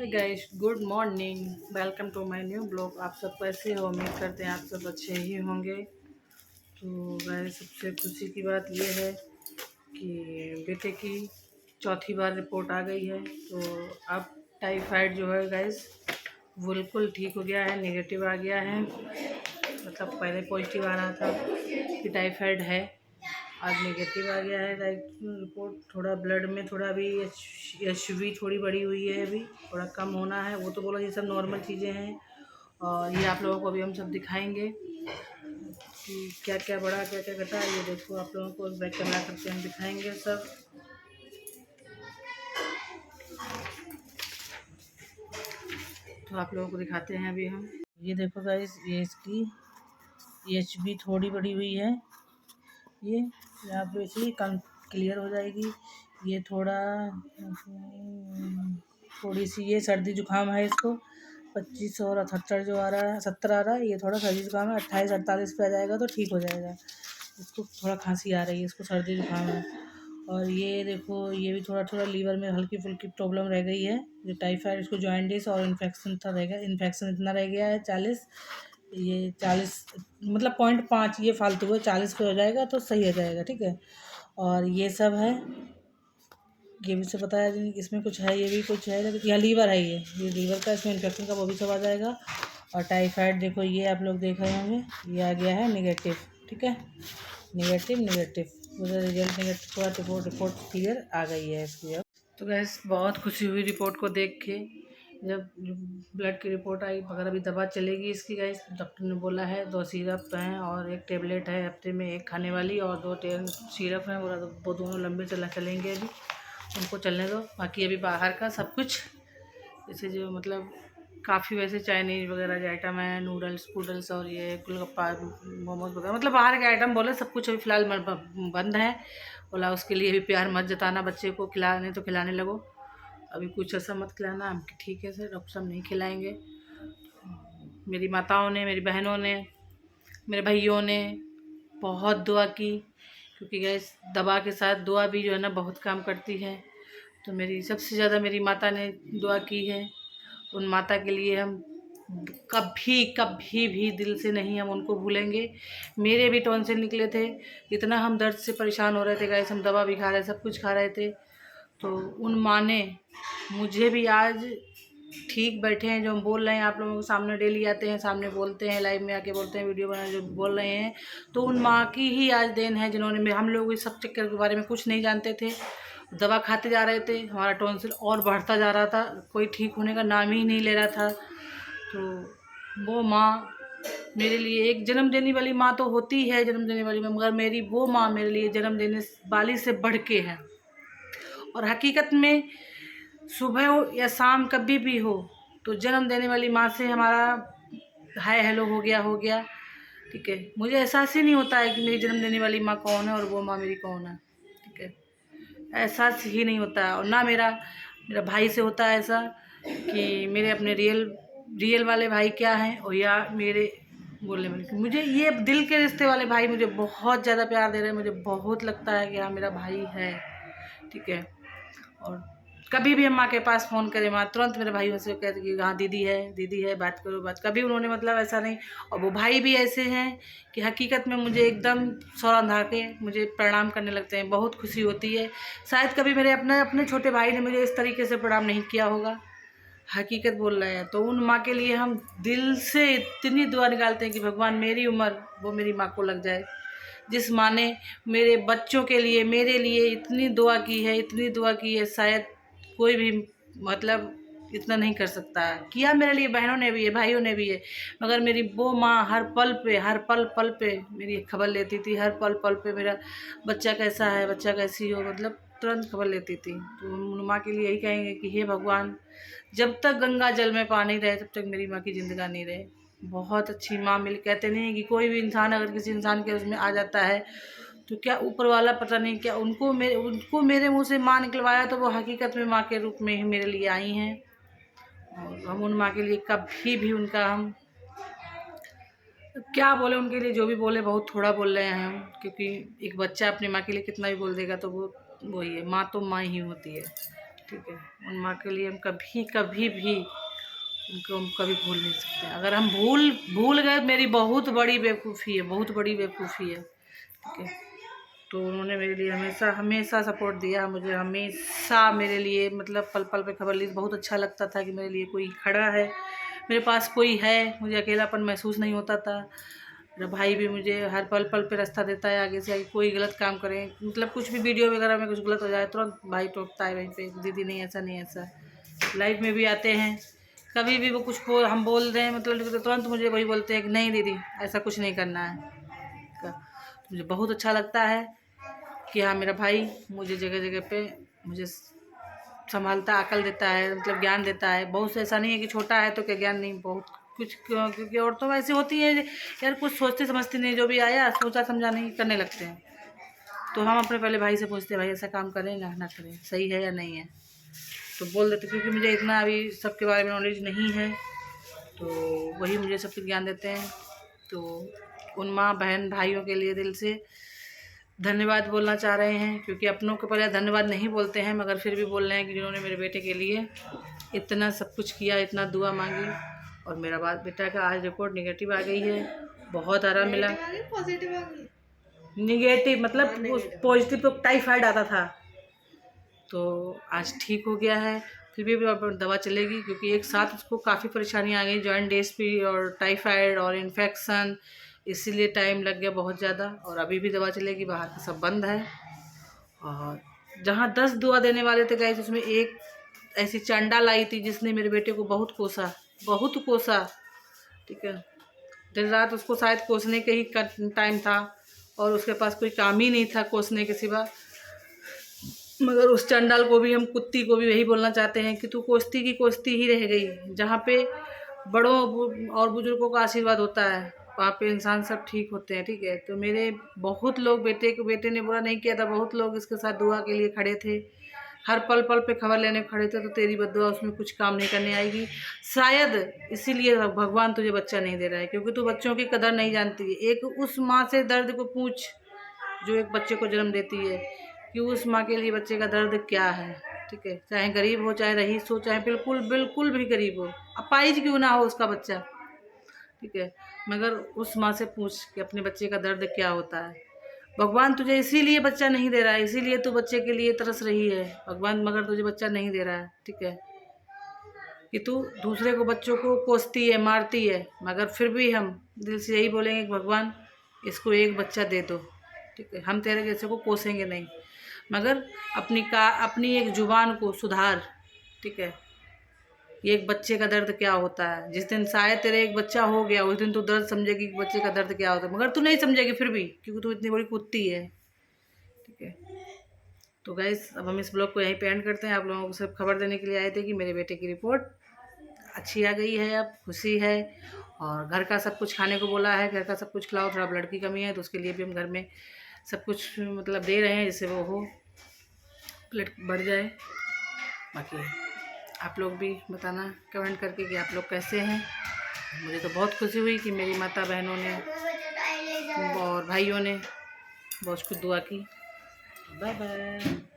Guys, good morning. Welcome to my new blog. आप सब कैसे हो? उम्मीद करते हैं आप सब अच्छे ही होंगे। तो गाइस, सबसे खुशी की बात यह है कि बेटे की चौथी बार रिपोर्ट आ गई है। तो अब टाइफाइड जो है गाइस बिल्कुल ठीक हो गया है, नेगेटिव आ गया है। मतलब पहले पॉजिटिव आ रहा था कि टाइफाइड है, आज नेगेटिव आ गया है रिपोर्ट। थोड़ा ब्लड में थोड़ा भी एचबी थोड़ी बढ़ी हुई है, अभी थोड़ा कम होना है। वो तो बोला ये सब नॉर्मल चीज़ें हैं, और ये आप लोगों को अभी हम सब दिखाएंगे कि क्या क्या बढ़ा क्या क्या घटा। ये देखो, आप लोगों को बैक कैमरा करके हम दिखाएंगे सब। तो आप लोगों को दिखाते हैं अभी हम। ये देखो गाइस, ये इसकी एचबी थोड़ी बढ़ी हुई है। ये यहाँ पे इसी क्लियर हो जाएगी। ये थोड़ी सी ये सर्दी जुकाम है इसको। 25 और 78 जो आ रहा है, 70 आ रहा है। ये थोड़ा सर्दी जुकाम है, 28 48 पे आ जाएगा तो ठीक हो जाएगा। इसको थोड़ा खांसी आ रही है, इसको सर्दी जुकाम है। और ये देखो, ये भी थोड़ा थोड़ा लीवर में हल्की फुल्की प्रॉब्लम रह गई है। जो टाइफाइड, इसको जॉइंटिस और इन्फेक्शन था रहेगा। इन्फेक्शन इतना रह गया है 40। ये 40 मतलब 0.5 ये फालतू है, 40 पे हो जाएगा तो सही हो जाएगा, ठीक है। और ये सब है, ये भी सब बताया जी। इसमें कुछ है, ये भी कुछ है, लेकिन यह लीवर है, ये लीवर का, इसमें इन्फेक्शन का वो भी सब आ जाएगा। और टाइफाइड देखो, ये आप लोग देख रहे होंगे, ये आ गया है नेगेटिव, ठीक है। नेगेटिव नेगेटिव पूरा रिजल्ट नेगेटिव, पूरा रिपोर्ट क्लियर आ गई है इसकी अब। तो गैस, बहुत खुशी हुई रिपोर्ट को देख के। जब ब्लड की रिपोर्ट आई, मगर अभी दवा चलेगी इसकी गैस। डॉक्टर ने बोला है 2 सिरप हैं और 1 टेबलेट है हफ्ते में, 1 खाने वाली, और 2 सिरप हैं। बोला वो दोनों लंबे चलेंगे अभी, उनको चलने दो। बाकी अभी बाहर का सब कुछ, जैसे जो मतलब काफ़ी वैसे चाइनीज़ वगैरह के आइटम हैं, नूडल्स वूडल्स और ये गोलगप्पा मोमोज वगैरह, मतलब बाहर के आइटम बोले सब कुछ अभी फ़िलहाल बंद है। बोला उसके लिए भी प्यार मत जताना, बच्चे को खिलाने तो खिलाने लगो, अभी कुछ ऐसा मत खिलाना। हम ठीक है सर, डॉक्टर साहब नहीं खिलाएँगे। मेरी माताओं ने, मेरी बहनों ने, मेरे भाइयों ने बहुत दुआ की, क्योंकि गैस दवा के साथ दुआ भी जो है ना बहुत काम करती है। तो मेरी सबसे ज़्यादा मेरी माता ने दुआ की है। उन माता के लिए हम कभी कभी भी दिल से नहीं हम उनको भूलेंगे। मेरे भी टॉन्सिल निकले थे, इतना हम दर्द से परेशान हो रहे थे गाइस, हम दवा भी खा रहे, सब कुछ खा रहे थे। तो उन माँ ने मुझे भी आज ठीक बैठे हैं, जो हम बोल रहे हैं आप लोगों के सामने, डेली आते हैं सामने बोलते हैं, लाइव में आके बोलते हैं, वीडियो बना जो बोल रहे हैं, तो उन माँ की ही आज देन है, जिन्होंने, हम लोग इस सब चक्कर के बारे में कुछ नहीं जानते थे, दवा खाते जा रहे थे, हमारा टॉन्सिल और बढ़ता जा रहा था, कोई ठीक होने का नाम ही नहीं ले रहा था। तो वो माँ मेरे लिए, एक जन्म देने वाली माँ तो होती है, जन्म देने वाली माँ, मगर मेरी वो माँ मेरे लिए जन्म देने वाली से बढ़ के है। और हकीकत में सुबह हो या शाम कभी भी हो, तो जन्म देने वाली माँ से हमारा हाय हेलो हो गया, ठीक है। मुझे एहसास ही नहीं होता है कि मेरी जन्म देने वाली माँ कौन है और वो माँ मेरी कौन है, ठीक है। एहसास ही नहीं होता है। और ना मेरा मेरा भाई से होता है ऐसा कि मेरे अपने रियल वाले भाई क्या हैं, और या मेरे बोलने वाले, मुझे ये दिल के रिश्ते वाले भाई मुझे बहुत ज़्यादा प्यार दे रहे हैं। मुझे बहुत लगता है कि हाँ मेरा भाई है, ठीक है। और कभी भी हम माँ के पास फ़ोन करें, माँ तुरंत मेरे भाई से कहती कि हाँ दीदी है, बात करो बात। कभी उन्होंने मतलब ऐसा नहीं। और वो भाई भी ऐसे हैं कि हकीकत में मुझे एकदम सौरंधा के मुझे प्रणाम करने लगते हैं, बहुत खुशी होती है। शायद कभी मेरे अपने छोटे भाई ने मुझे इस तरीके से प्रणाम नहीं किया होगा, हकीकत बोल रहे हैं। तो उन माँ के लिए हम दिल से इतनी दुआ निकालते हैं कि भगवान मेरी उम्र वो मेरी माँ को लग जाए। जिस माँ ने मेरे बच्चों के लिए, मेरे लिए इतनी दुआ की है, इतनी दुआ की है, शायद कोई भी मतलब इतना नहीं कर सकता है। किया मेरे लिए बहनों ने भी है, भाइयों ने भी है, मगर मेरी वो माँ हर पल पे, हर पल पे मेरी खबर लेती थी। हर पल पे मेरा बच्चा कैसा है, बच्चा कैसी हो, मतलब तुरंत खबर लेती थी। तो उन माँ के लिए यही कहेंगे कि हे भगवान, जब तक गंगा जल में पानी रहे तब तक मेरी माँ की जिंदगानी रहे। बहुत अच्छी माँ मिल, कहते नहीं है कि कोई भी इंसान अगर किसी इंसान के उसमें आ जाता है तो क्या ऊपर वाला पता नहीं क्या उनको मेरे मुंह से माँ निकलवाया, तो वो हकीकत में माँ के रूप में ही मेरे लिए आई हैं। और हम उन माँ के लिए कभी भी उनका हम क्या बोले, उनके लिए जो भी बोले बहुत थोड़ा बोल रहे हैं हम, क्योंकि एक बच्चा अपनी माँ के लिए कितना भी बोल देगा तो वो वही है, माँ तो माँ ही होती है। ठीक है। उन माँ के लिए हम कभी कभी भी उनको हम कभी भूल नहीं सकते। अगर हम भूल गए, मेरी बहुत बड़ी बेवकूफ़ी है, बहुत बड़ी बेवकूफ़ी है, ठीक है। तो उन्होंने मेरे लिए हमेशा हमेशा सपोर्ट दिया, मुझे हमेशा मेरे लिए मतलब पल पल पे खबर ली। बहुत अच्छा लगता था कि मेरे लिए कोई खड़ा है, मेरे पास कोई है, मुझे अकेलापन महसूस नहीं होता था। मेरा भाई भी मुझे हर पल पल पे रास्ता देता है, आगे से आगे कोई गलत काम करे, मतलब कुछ भी वीडियो वगैरह में कुछ गलत हो जाए तुरंत भाई टोकता है वहीं पे, दीदी नहीं ऐसा नहीं ऐसा। लाइफ में भी आते हैं, कभी भी वो कुछ हम बोल रहे हैं मतलब तुरंत मुझे वही बोलते हैं कि नहीं दीदी ऐसा कुछ नहीं करना है। मुझे बहुत अच्छा लगता है कि हाँ मेरा भाई मुझे जगह जगह पे मुझे संभालता, अकल देता है, मतलब ज्ञान देता है। बहुत से ऐसा नहीं है कि छोटा है तो क्या ज्ञान नहीं, बहुत कुछ, क्योंकि औरतों में ऐसी होती है यार कुछ सोचते समझती नहीं, जो भी आया सोचा समझा नहीं करने लगते हैं। तो हम अपने पहले भाई से पूछते हैं भाई ऐसा काम करें या ना करें, सही है या नहीं है, तो बोल देते, क्योंकि मुझे इतना अभी सबके बारे में नॉलेज नहीं है, तो वही मुझे सब कुछ ज्ञान देते हैं। तो उन माँ बहन भाइयों के लिए दिल से धन्यवाद बोलना चाह रहे हैं, क्योंकि अपनों के पहले धन्यवाद नहीं बोलते हैं, मगर फिर भी बोल रहे हैं कि जिन्होंने मेरे बेटे के लिए इतना सब कुछ किया, इतना दुआ मांगी। और मेरा बेटा का आज रिपोर्ट निगेटिव आ गई है, बहुत आराम मिला। पॉजिटिव आ गई, निगेटिव मतलब पॉजिटिव तो टाइफाइड आता था, तो आज ठीक हो गया है। फिर भी दवा चलेगी, क्योंकि एक साथ उसको काफ़ी परेशानी आ गई, जॉइंट भी और टाइफाइड और इन्फेक्शन, इसीलिए टाइम लग गया बहुत ज़्यादा। और अभी भी दवा चलेगी, बाहर का सब बंद है। और जहाँ 10 दुआ देने वाले थे गाइस, उसमें एक ऐसी चांडाल आई थी जिसने मेरे बेटे को बहुत कोसा, बहुत कोसा, ठीक है। दिन रात उसको शायद कोसने के ही टाइम था, और उसके पास कोई काम ही नहीं था कोसने के सिवा। मगर उस चंडाल को भी, हम कुत्ती को भी यही बोलना चाहते हैं कि तू कोसती की कोसती ही रह गई। जहाँ पे बड़ों और बुजुर्गों का आशीर्वाद होता है, वहाँ पे इंसान सब ठीक होते हैं, ठीक है। तो मेरे बहुत लोग, बेटे ने बुरा नहीं किया था, बहुत लोग इसके साथ दुआ के लिए खड़े थे, हर पल पल पे खबर लेने खड़े थे। तो तेरी बद्दुआ उसमें कुछ काम नहीं करने आएगी, शायद इसीलिए भगवान तुझे बच्चा नहीं दे रहा है, क्योंकि तू बच्चों की कदर नहीं जानती है। एक उस माँ से दर्द को पूछ जो एक बच्चे को जन्म देती है, कि उस माँ के लिए बच्चे का दर्द क्या है, ठीक है। चाहे गरीब हो, चाहे रईस हो, चाहे बिल्कुल बिल्कुल भी गरीब हो, अपाहिज क्यों ना हो उसका बच्चा, ठीक है। मगर उस माँ से पूछ कि अपने बच्चे का दर्द क्या होता है। भगवान तुझे इसीलिए बच्चा नहीं दे रहा है, इसीलिए तू बच्चे के लिए तरस रही है भगवान, मगर तुझे बच्चा नहीं दे रहा है, ठीक है। कि तू दूसरे को, बच्चों को कोसती है, मारती है, मगर फिर भी हम दिल से यही बोलेंगे कि भगवान इसको एक बच्चा दे दो, ठीक है। हम तेरे जैसे को कोसेंगे नहीं, मगर अपनी एक जुबान को सुधार, ठीक है। ये एक बच्चे का दर्द क्या होता है, जिस दिन शायद तेरे एक बच्चा हो गया उस दिन तू दर्द समझेगी कि बच्चे का दर्द क्या होता है, मगर तू नहीं समझेगी फिर भी, क्योंकि तू इतनी बड़ी कुत्ती है, ठीक है। तो गाइस अब हम इस ब्लॉग को यहीं पे एंड करते हैं। आप लोगों को सिर्फ खबर देने के लिए आए थे कि मेरे बेटे की रिपोर्ट अच्छी आ गई है, अब खुशी है। और घर का सब कुछ खाने को बोला है, घर का सब कुछ खिलाओ, थोड़ा ब्लड की कमी है, तो उसके लिए भी हम घर में सब कुछ मतलब दे रहे हैं, जिससे वो हो, ब्लड बढ़ जाए। बाकी आप लोग भी बताना कमेंट करके कि आप लोग कैसे हैं। मुझे तो बहुत खुशी हुई कि मेरी माता बहनों ने और भाइयों ने बहुत कुछ दुआ की। Bye bye.